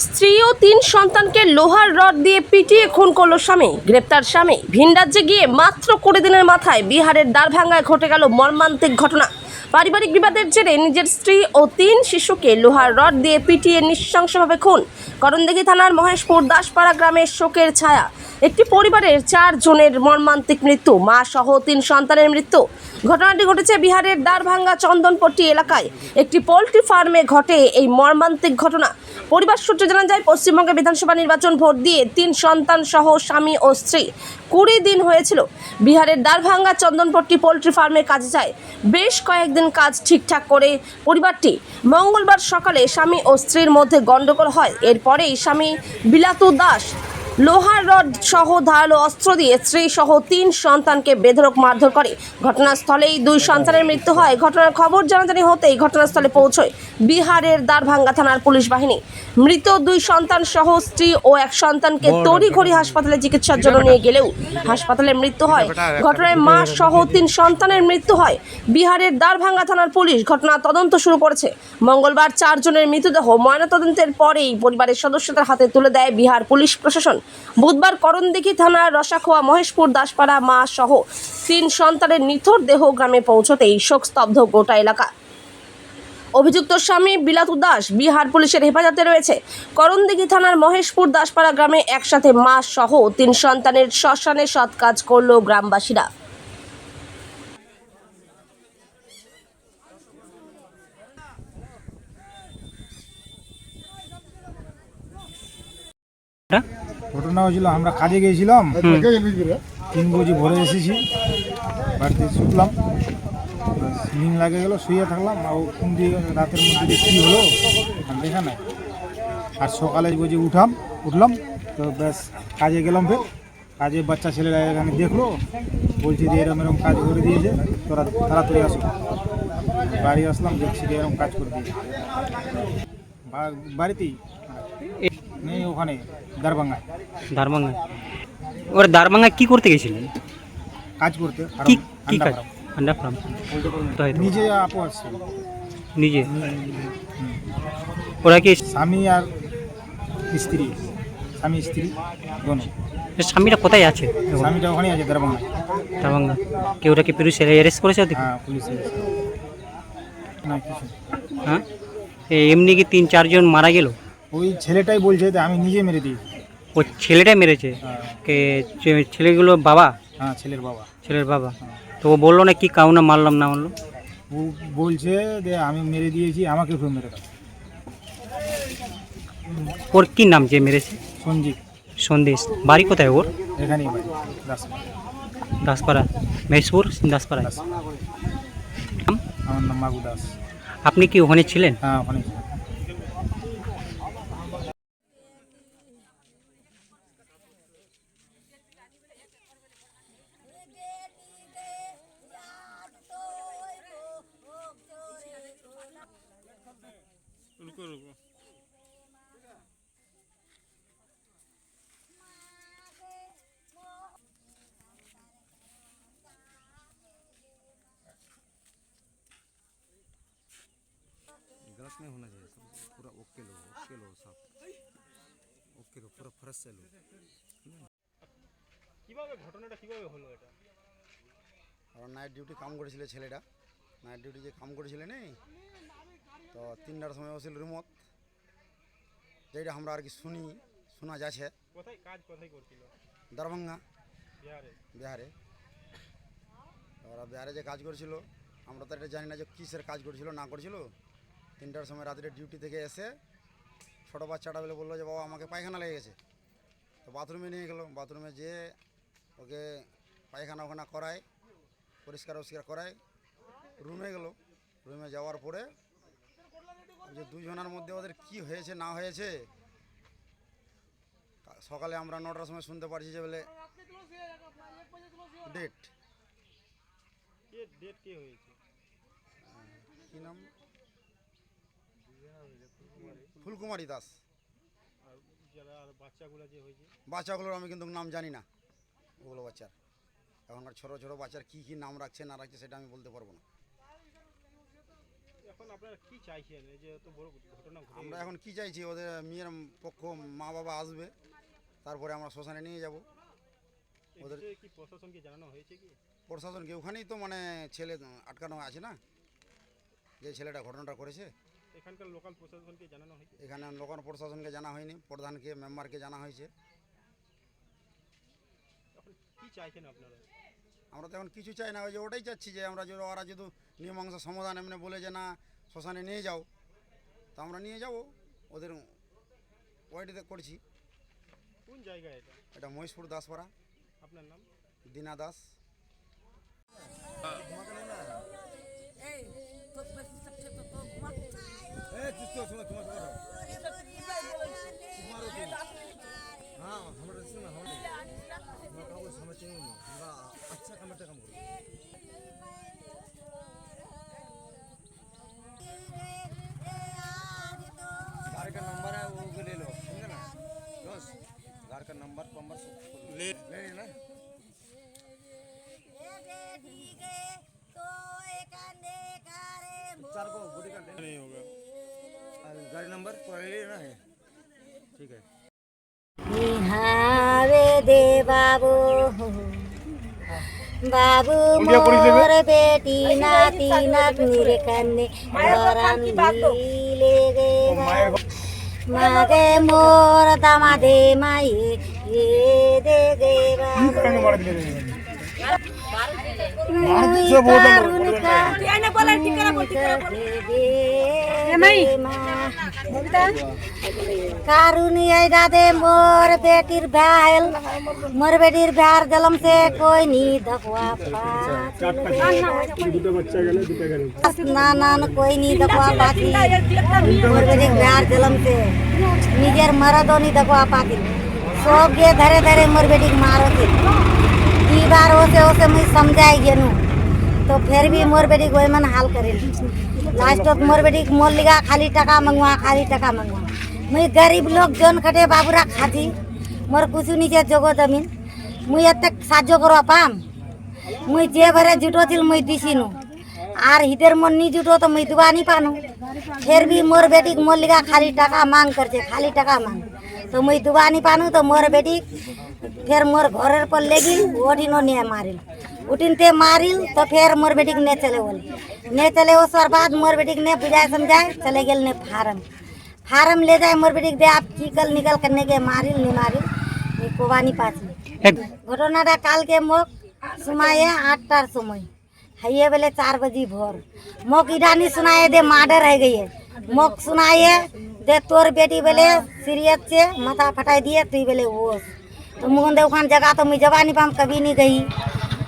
স্ত্রী ও 3 সন্তানকে লোহার রড দিয়ে পিটিয়ে খুন করল স্বামী। গ্রেপ্তার স্বামী। ভিন রাজ্যে গিয়ে মাত্র 20 দিনের মাথায় বিহারের দ্বারভাঙ্গায় ঘটে গেল মর্মান্তিক ঘটনা। পারিবারিক বিবাদের জেরে নিজের স্ত্রী ও 3 শিশুকে লোহার রড দিয়ে পিটিয়ে নৃশংসভাবে খুন। করণদিঘি থানার মহেশপুর দাসপাড়া গ্রামের শোকের ছায়া। একটি পরিবারের 4 জনের মর্মান্তিক মৃত্যু, মা সহ 3 সন্তানের মৃত্যু। ঘটনাটি ঘটেছে বিহারের দ্বারভাঙ্গা চন্দনপট্টি এলাকায় একটি পোল্ট্রি ফার্মে ঘটে এই মর্মান্তিক ঘটনা। পরিবার সূত্রে জানা যায়, পশ্চিমবঙ্গে বিধানসভা নির্বাচন ভোট দিয়ে 3 সন্তান সহ স্বামী ও স্ত্রী 20 দিন হয়েছিল বিহারের দ্বারভাঙ্গা চন্দনপট্টি পোল্ট্রি ফার্মে কাজে যায়। বেশ কয়েকদিন কাজ ঠিকঠাক করে পরিবারটি মঙ্গলবার সকালে স্বামী ও স্ত্রীর মধ্যে গন্ডগোল হয়। এরপরেই স্বামী বিলাতু দাস লোহার রড সহ ধারালো অস্ত্র দিয়ে স্ত্রী সহ 3 সন্তানকে বেধড়ক মারধর করে। ঘটনাস্থলেই 2 সন্তানের মৃত্যু হয়। ঘটনার খবর জানাজানি হতেই ঘটনাস্থলে পৌঁছয় বিহারের দ্বারভাঙ্গা থানার পুলিশ বাহিনী। মৃত 2 সন্তান সহ স্ত্রী ও 1 সন্তানকে তড়িঘড়ি হাসপাতালে চিকিৎসার জন্য নিয়ে গেলেও হাসপাতালে মৃত্যু হয়। ঘটনায় মা সহ 3 সন্তানের মৃত্যু হয়। বিহারের দ্বারভাঙ্গা থানার পুলিশ ঘটনা তদন্ত শুরু করেছে। মঙ্গলবার 4 জনের মৃতদেহ ময়নাতদন্তের পরেই পরিবারের সদস্যদের হাতে তুলে দেয় বিহার পুলিশ প্রশাসন। বুধবার করণদিঘি থানার রসাখোয়া মহেশপুর দাসপাড়া মা সহ 3 সন্তানের নিথর দেহ গ্রামে পৌঁছতেই শোকস্তব্ধ গোটা এলাকা। অভিযুক্ত স্বামী বিলাতু দাস বিহার পুলিশের হেফাজতে রয়েছে। করণদিঘি থানার মহেশপুর দাসপাড়া গ্রামে একসাথে মা সহ 3 সন্তানের শ্মশানে সৎ কাজ করল গ্রামবাসীরা। ঘটনা হয়েছিল, আমরা কাজে গিয়েছিলাম, 3 বজি ভরে এসেছি, বাড়িতে শুকলাম, সিলিং লাগে গেল, শুয়ে থাকলাম। আর কোন দিয়ে রাতের মধ্যে যে কী হলো আমি দেখা নাই। আর সকালে বজি উঠলাম তো ব্যাস কাজে গেলাম। ফের কাজে বাচ্চা ছেলেরা এখানে দেখলো, বলছে যে এরকম এরকম কাজ করে দিয়েছে, তোরা তাড়াতাড়ি আসো। বাড়ি আসলাম, দেখছি যে এরকম কাজ করে দিয়েছে বাড়িতেই নেই, ওখানে দ্বারভাঙ্গায়। ওরা দারভাঙ্গায় কি করতে গেছিলেন? কাজ করতে। কি কি আন্ডা কাজ? ফার্ম। আন্ডা ফার্ম। নিজে আপু আসছে, নিজে। ওরা কি স্বামী আর স্ত্রী, স্বামী স্ত্রী দোনো। স্বামীরা কোথায় আছে এখন? স্বামীটা ওখানেই আছে দ্বারভাঙ্গা। দারভাঙ্গা। কেউ ওরা কি পুলিশ অ্যারেস্ট করেছে ওদেরকে? হ্যাঁ, পুলিশ এসেছে। না কিছু, হ্যাঁ, এমনি কি 3-4 জন মারা গেল? ওই ছেলেটাই বলছে যে আমি নিজে মেরে দিয়েছি। ও ছেলেটা মেরেছে? হ্যাঁ, কে ছেলেগুলো বাবা? হ্যাঁ, ছেলের বাবা। ছেলের বাবা। তো ও বললো না কি কাউনা মারলাম না মারলো? ও বলছে যে আমি মেরে দিয়েছি, আমাকে ফের মেরে দাও। ওর কি নাম যে মেরেছে? সঞ্জিত। সন্দেশ। বাড়ি কোথায় ওর? এখানেই বাড়ি, দাসপাড়া। দাসপাড়া, মহেশপুর দাসপাড়ায়। দাসপাড়া। আমার নাম মাগু দাস। আপনি কি ওখানে ছিলেন? হ্যাঁ, ওখানে। गलत नहीं होना चाहिए, सब पूरा ओके लो सब ओके लो, पूरा फ्रेश से लो। কিভাবে ঘটনাটা কিভাবে হলো এটা? আর নাইট ডিউটি কাম করেছিল ছেলেটা, নাইট ডিউটি যে কাম করেছিল নেই তো 3টার সময় বসেছিল রুমত, যেটা আমরা আর কি শোনা যাচ্ছে। কোথায় করছিল? দ্বারভাঙ্গা বিহারে। ওরা বিহারে যে কাজ করেছিল, আমরা তো এটা জানি না যে কিসের কাজ করেছিল না করেছিল। 3টার সময় রাত্রে ডিউটি থেকে এসে ছোটো বাচ্চাটা বলে বললো যে বাবা আমাকে পায়খানা লেগে গেছে। তো বাথরুমে নিয়ে গেলো, বাথরুমে যেয়ে ওকে পায়খানা ওখানা করায়, পরিষ্কার করায়, রুমে গেল। রুমে যাওয়ার পরে যে 2 জনের মধ্যে ওদের কি হয়েছে না হয়েছে, সকালে আমরা 9টার সময় শুনতে পারছি যে বলে ডেট। কে হয়েছে? কি নাম? ফুলকুমারী দাস। আর যারা বাচ্চাগুলো যে হয়েছে, বাচ্চাগুলোর আমি কিন্তু নাম জানি না। ওগুলো বাচ্চার এখনকার ছোটো ছোটো বাচ্চার কী নাম রাখছে না রাখছে সেটা আমি বলতে পারবো না। এখন আপনারা কি চাইছেন এই যে এত বড় ঘটনা ঘটে আমরা এখন কি চাইছি, ওদের মেয়ের পক্ষ মা বাবা আসবে, তারপরে আমরা শ্মশানে নিয়ে যাব। এই ওদের বিষয়ে কি প্রশাসনকে জানানো হয়েছে কি? প্রশাসনকে ওখানেই তো মানে ছেলে আটকানো আছে না, যে ছেলেটা ঘটনাটা করেছে। এখানকার লোকাল প্রশাসনকে জানানো হয়েছে? এখানে লোকাল প্রশাসনকে জানা হয়নি, প্রধানকে মেম্বারকে জানা হয়েছে। এখন কি চাইছেন আপনারা? আমরা তো এখন কিছু চাই না, ওই যে ওটাই চাচ্ছি যে আমরা যদি ওরা যদি মীমাংস সমাধান এমনি বলে যে না শ্মশানে নিয়ে যাও, তো আমরা নিয়ে যাব। ওদের ওয়াইডিতে করছি। কোন জায়গা এটা? এটা মহেশপুর দাসপাড়া। আপনার নাম? দীনা দাস। घर का नंबर है वो भी ले लो, समझे ना दोस्त। घर का नंबर पंबर सब ले लेना। चार को बॉडी का नहीं होगा, गाड़ी नंबर पूरा ले लेना है, ठीक है। निहावे दे बाबू बाबू मोर बेटी नाती नातनीर कन्ने बरन ले गे मागे मोर दामादे माई ये दे गे कारुनी दादे मोर बेटीर भैल मोर बेटीर भैर जलम से कोई नहीं दखवा ना ना ना कोई नहीं दखवा पाती मोर बेटीर भैर जलम से निजेर मरदो नहीं दखवा पाती सब गे धरे धरे मोर बेटी मारो थे ई बार ओसे मुझे समझाई गेनु तो फिर भी मोर बेटी कोई मन हाल करे लास्ट मोर बेटी मोल लिगा खाली टका मंगवा खाली टका मंगवा मुझे गरीब लोग जोन खटे बाबूरा खाती मोर कुछ नीचे जगो जमीन मुझे तक साजो करो पाम मुझे जे भरे जुटो थिल मुझे दिसिनु आर हिदर मन नहीं जुटो तो मुझे दुआ नहीं पानु फिर भी मोर बेटी मोल लिगा खाली टका मांग करते खाली टका मांग तो मुझे दुआ नहीं पानु तो मोर बेटी फिर मोर घर पर लेगी ओठिनो ने मारिल उठिन ते मारिल तो फिर मोर बेटी ने चले बोल ने चले उस बाद मोर बेटी ने बुझाए समझाए चले गेल ने फार्म ले जाए मोर बेटी दे आप चिकल निकल करने के मारिल नहीं मारिल नहीं कोबा नहीं पाची घटना काल के मोक सुनाए 8टार समय हाइए बेले 4 बजे भोर मोक इडानी सुनाए दे मर्डर है गई है मोक सुनाए दे तोर बेटी बेले सीरियस से माथा फटाई दिए तू बेले वो तो मुझे देवखान जगह तो मुझे जवा नहीं पाम कभी नहीं गई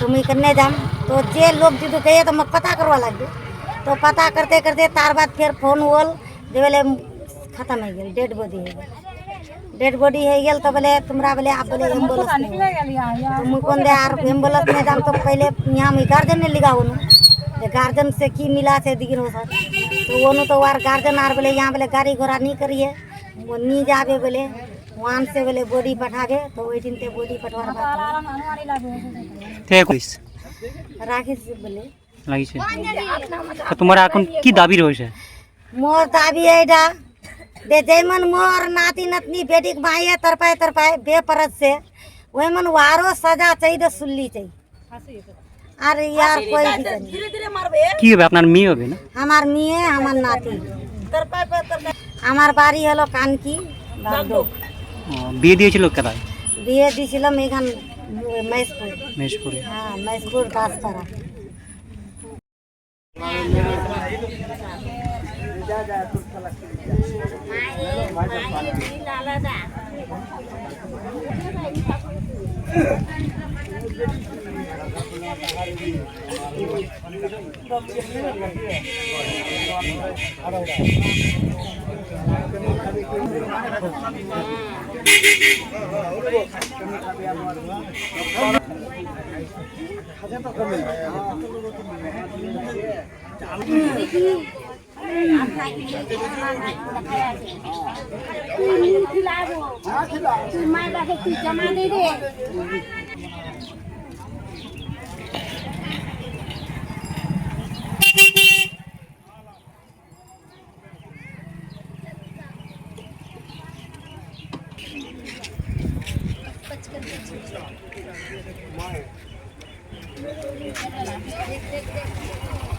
तो मैं करने जाम तो जे लोग जो कहे तो मैं पता करवा लग तो पता करते करते तार बाद फिर फोन वोल जे बेले खत्म हो गया डेड बॉडी है गया तो बोले तुम्हारा बोले आप बोले एम्बुलेंस तो मुझे कौन दे यार एम्बुलेंस में जाम तो पहले यहाँ मैं गार्जन ने लिखा हूँ गार्जन से की मिला से दिखी हो सर तो वो तो वार गार्जन आर बोले यहाँ बोले गाड़ी घोड़ा नहीं करिए वो नहीं जावे बोले वहाँ से बोले बॉडी पठावे तो वही दिन ते बॉडी पठवा राखी से बोले লাগিছে তো তোমার এখন কি দাবি রয়েছে मोर दाबी एडा दे जैमन मोर नाती नतनी बेटी के भाई तरपाए बेपरद से वही मन वारो सजा चाहिए सुल्ली चाहिए अरे यार कोई भी কি হবে আপনার মেয়ে হবে না हमार मिये हमार नाती हमार बाड़ी हलो कानकी बागडो বিয়ে দিয়েছিল কোথায় বিয়ে দিছিলাম এখান মহেশপুর মেশপুরে হ্যাঁ মহেশপুর দাসপাড়া जमा दे दे देख देख देख